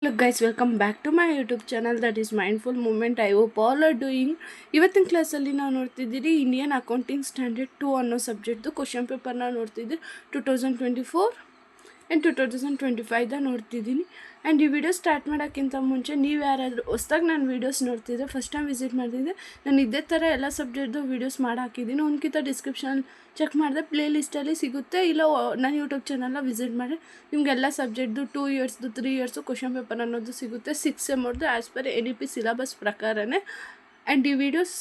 Look guys, welcome back to my YouTube channel that is Mindful Movement. I hope all are doing. ಇವತ್ತಿನ ಕ್ಲಾಸಲ್ಲಿ ನಾವು ನೋಡ್ತಿದ್ದೀರಿ Indian accounting standard 2 ಅನ್ನೋ ಸಬ್ಜೆಕ್ಟ್ದು question ಪೇಪರ್ನ ನೋಡ್ತಿದ್ದೀರಿ 2024 and 2025 ನೋಡ್ತಿದ್ದೀನಿ. And ಈ video start ಮಾಡೋಕ್ಕಿಂತ ಮುಂಚೆ ನೀವು ಯಾರಾದರೂ ಹೊಸ್ದಾಗಿ ನಾನು ವೀಡಿಯೋಸ್ ನೋಡ್ತಿದ್ದೆ, ಫಸ್ಟ್ ಟೈಮ್ ವಿಸಿಟ್ ಮಾಡಿದ್ದೆ, ನಾನು ಇದೇ ಥರ ಎಲ್ಲ ಸಬ್ಜೆಕ್ಟ್ದು ವೀಡಿಯೋಸ್ ಮಾಡಿ ಹಾಕಿದ್ದೀನಿ. ಒಂದ್ಕಿಂತ ಡಿಸ್ಕ್ರಿಪ್ಷನ್ ಚೆಕ್ ಮಾಡಿದೆ, ಪ್ಲೇ ಲಿಸ್ಟಲ್ಲಿ ಸಿಗುತ್ತೆ. ಇಲ್ಲ ನನ್ನ ಯೂಟ್ಯೂಬ್ ಚಾನಲ್ನ ವಿಸಿಟ್ ಮಾಡಿ ನಿಮಗೆಲ್ಲ ಸಬ್ಜೆಕ್ಟ್ದು 2 ಇಯರ್ಸ್ದು 3 ಇಯರ್ಸು ಕ್ವಶನ್ ಪೇಪರ್ ಅನ್ನೋದು ಸಿಗುತ್ತೆ. 6 ಸೆಮ್ಮರ್ದು ಆ್ಯಸ್ ಪರ್ NEP ಸಿಲಬಸ್ ಪ್ರಕಾರನೇ. ಆ್ಯಂಡ್ ಈ ವಿಡಿಯೋಸ್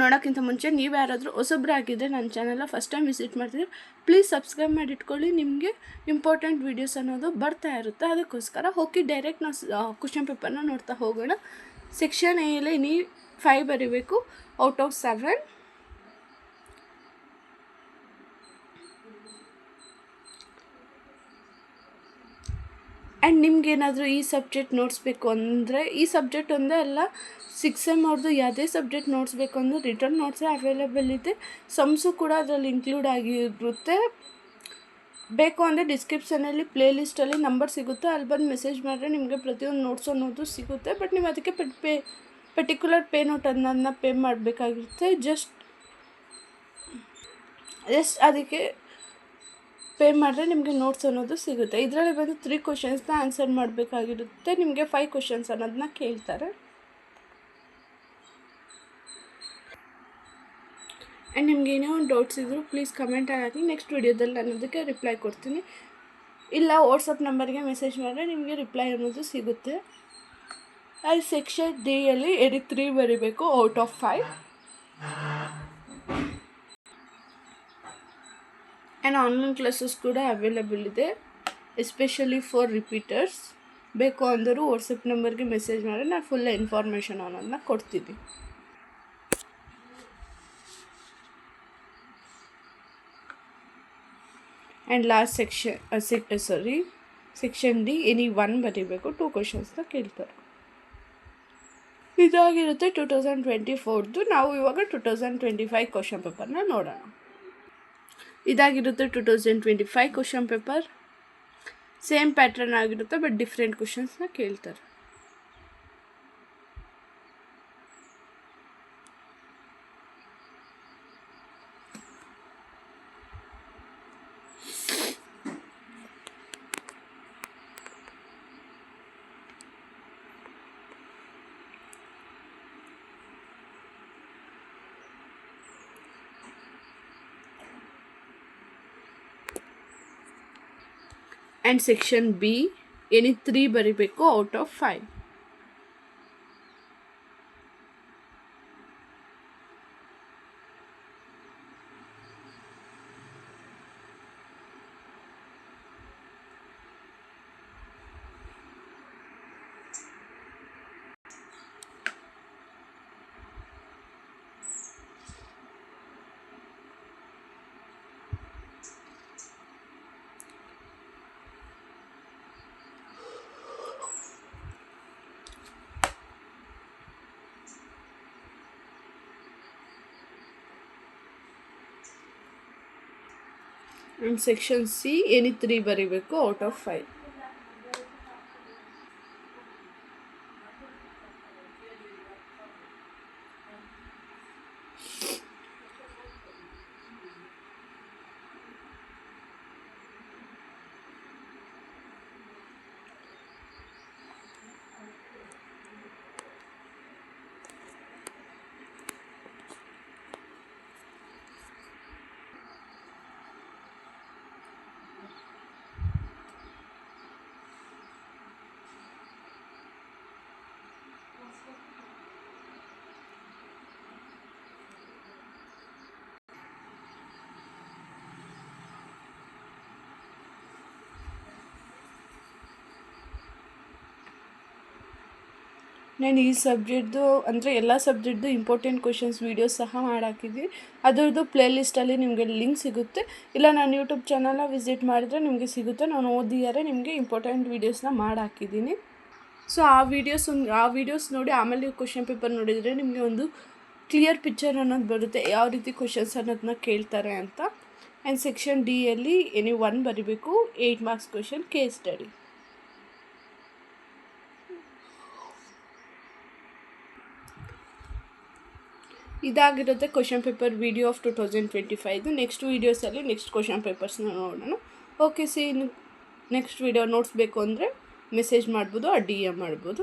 ನೋಡೋಕ್ಕಿಂತ ಮುಂಚೆ ನೀವು ಯಾರಾದರೂ ಹೊಸಬ್ರಾಗಿದ್ದರೆ ನನ್ನ ಚಾನಲ್ನ ಫಸ್ಟ್ ಟೈಮ್ ವಿಸಿಟ್ ಮಾಡ್ತಿದ್ರೆ ಪ್ಲೀಸ್ ಸಬ್ಸ್ಕ್ರೈಬ್ ಮಾಡಿಟ್ಕೊಳ್ಳಿ. ನಿಮಗೆ ಇಂಪಾರ್ಟೆಂಟ್ ವೀಡಿಯೋಸ್ ಅನ್ನೋದು ಬರ್ತಾ ಇರುತ್ತೆ. ಅದಕ್ಕೋಸ್ಕರ ಹೋಗಿ ಡೈರೆಕ್ಟ್ ನಾವು ಕ್ವಶನ್ ಪೇಪರ್ನ ನೋಡ್ತಾ ಹೋಗೋಣ. ಸೆಕ್ಷನ್ ಎಲ್ಲಿ ನೀವು 5 ಬರೀಬೇಕು ಔಟ್ ಆಫ್ 7. ಆ್ಯಂಡ್ ನಿಮ್ಗೇನಾದರೂ ಈ ಸಬ್ಜೆಕ್ಟ್ ನೋಡಿಸ್ಬೇಕು ಅಂದರೆ ಈ ಸಬ್ಜೆಕ್ಟ್ ಒಂದೇ ಅಲ್ಲ, 6 ಸೆಮ್ ಅವ್ರದ್ದು ಯಾವುದೇ ಸಬ್ಜೆಕ್ಟ್ ನೋಡಿಸ್ಬೇಕು ಅಂದರೆ ರಿಟರ್ನ್ ನೋಟ್ಸೇ ಅವೈಲೇಬಲ್ ಇದೆ. ಸಮ್ಸು ಕೂಡ ಅದರಲ್ಲಿ ಇನ್ಕ್ಲೂಡ್ ಆಗಿರುತ್ತೆ. ಬೇಕು ಅಂದರೆ ಡಿಸ್ಕ್ರಿಪ್ಷನಲ್ಲಿ ಪ್ಲೇ ಲಿಸ್ಟಲ್ಲಿ ನಂಬರ್ ಸಿಗುತ್ತೆ, ಅಲ್ಲಿ ಬಂದು ಮೆಸೇಜ್ ಮಾಡಿದ್ರೆ ನಿಮಗೆ ಪ್ರತಿಯೊಂದು ನೋಟ್ಸ್ ಅನ್ನೋದು ಸಿಗುತ್ತೆ. ಬಟ್ ನೀವು ಅದಕ್ಕೆ ಪರ್ಟಿಕ್ಯುಲರ್ ಪೇ ನೋಟ್ ಅನ್ನೋದನ್ನ ಪೇ ಮಾಡಬೇಕಾಗಿರುತ್ತೆ. ಜಸ್ಟ್ ಅದಕ್ಕೆ ಪೇ ಮಾಡಿದ್ರೆ ನಿಮಗೆ ನೋಟ್ಸ್ ಅನ್ನೋದು ಸಿಗುತ್ತೆ. ಇದರಲ್ಲಿ ಬಂದು 3 ಕ್ವಶನ್ಸ್ನ ಆನ್ಸರ್ ಮಾಡಬೇಕಾಗಿರುತ್ತೆ. ನಿಮಗೆ 5 ಕ್ವಶನ್ಸ್ ಅನ್ನೋದನ್ನ ಕೇಳ್ತಾರೆ. ಆ್ಯಂಡ್ ನಿಮ್ಗೆ ಏನೇ ಒಂದು ಡೌಟ್ಸ್ ಇದ್ದರೂ ಪ್ಲೀಸ್ ಕಮೆಂಟ್ ಹಾಕಿ, ನೆಕ್ಸ್ಟ್ ವೀಡಿಯೋದಲ್ಲಿ ನಾನು ಅದಕ್ಕೆ ರಿಪ್ಲೈ ಕೊಡ್ತೀನಿ. ಇಲ್ಲ ವಾಟ್ಸಪ್ ನಂಬರ್ಗೆ ಮೆಸೇಜ್ ಮಾಡಿದ್ರೆ ನಿಮಗೆ ರಿಪ್ಲೈ ಅನ್ನೋದು ಸಿಗುತ್ತೆ. ಅಲ್ಲಿ ಸೆಕ್ಷನ್ ಡಿಯಲ್ಲಿ 83 ಬರೀಬೇಕು out of 5. And online classes ಕೂಡ ಅವೈಲೇಬಲ್ ಇದೆ, ಎಸ್ಪೆಷಲಿ ಫಾರ್ ರಿಪೀಟರ್ಸ್. ಬೇಕು ಅಂದರೂ ವಾಟ್ಸಪ್ ನಂಬರ್ಗೆ ಮೆಸೇಜ್ ಮಾಡಿ ನಾನು ಫುಲ್ ಇನ್ಫಾರ್ಮೇಷನ್ ಅನ್ನೋದನ್ನ ಕೊಡ್ತೀನಿ. And last section D any 1 ಬರೀಬೇಕು, 2 ಕ್ವಶನ್ಸ್ನ ಕೇಳ್ತಾರೆ. ಇದಾಗಿರುತ್ತೆ 2024ದು. ನಾವು ಇವಾಗ 2025 ಕ್ವಶನ್ ಪೇಪರ್ನ ನೋಡೋಣ. ಇದಾಗಿರುತ್ತೆ 2025 ಕ್ವಶನ್ ಪೇಪರ್. ಸೇಮ್ ಪ್ಯಾಟ್ರನ್ ಆಗಿರುತ್ತೆ, ಬಟ್ ಡಿಫ್ರೆಂಟ್ ಕ್ವಶನ್ಸ್ನ ಕೇಳ್ತಾರೆ. ಆ್ಯಂಡ್ ಸೆಕ್ಷನ್ ಬಿ ಎನಿ 3 ಬರೀಬೇಕು out of 5. And section C any 3 ಬರೀಬೇಕು ಔಟ್ ಆಫ್ 5. ನಾನು ಈ ಸಬ್ಜೆಕ್ಟ್ದು ಅಂದರೆ ಎಲ್ಲ ಸಬ್ಜೆಕ್ಟ್ದು ಇಂಪಾರ್ಟೆಂಟ್ ಕ್ವಶನ್ಸ್ ವೀಡಿಯೋಸ್ ಸಹ ಮಾಡಾಕಿದ್ದೀನಿ. ಅದರದ್ದು ಪ್ಲೇ ಲಿಸ್ಟಲ್ಲಿ ನಿಮಗೆ ಲಿಂಕ್ ಸಿಗುತ್ತೆ. ಇಲ್ಲ ನಾನು ಯೂಟ್ಯೂಬ್ ಚಾನಲ್ನ ವಿಸಿಟ್ ಮಾಡಿದರೆ ನಿಮಗೆ ಸಿಗುತ್ತೆ. ನಾನು ಓದಿಯಾರೆ ನಿಮಗೆ ಇಂಪಾರ್ಟೆಂಟ್ ವೀಡಿಯೋಸ್ನ ಮಾಡಾಕಿದ್ದೀನಿ. ಸೊ ಆ ವೀಡಿಯೋಸ್ ನೋಡಿ ಆಮೇಲೆ ನೀವು ಕ್ವಶನ್ ಪೇಪರ್ ನೋಡಿದರೆ ನಿಮಗೆ ಒಂದು ಕ್ಲಿಯರ್ ಪಿಕ್ಚರ್ ಅನ್ನೋದು ಬರುತ್ತೆ, ಯಾವ ರೀತಿ ಕ್ವಶನ್ಸ್ ಅನ್ನೋದನ್ನ ಕೇಳ್ತಾರೆ ಅಂತ. ಆ್ಯಂಡ್ ಸೆಕ್ಷನ್ ಡಿಯಲ್ಲಿ ಎನಿ 1 ಬರೀಬೇಕು, 8 ಮಾರ್ಕ್ಸ್ ಕ್ವಶನ್ ಕೇಸ್ ಸ್ಟಡಿ. ಇದಾಗಿರುತ್ತೆ question paper video of 2025. Next ವೀಡಿಯೋಸಲ್ಲಿ ನೆಕ್ಸ್ಟ್ ಕ್ವಶನ್ ಪೇಪರ್ಸ್ನ ನೋಡೋಣ. Okay, see next video notes ಬೇಕು ಅಂದರೆ ಮೆಸೇಜ್ ಮಾಡ್ಬೋದು, ಡಿ ಎಮ್ ಮಾಡ್ಬೋದು.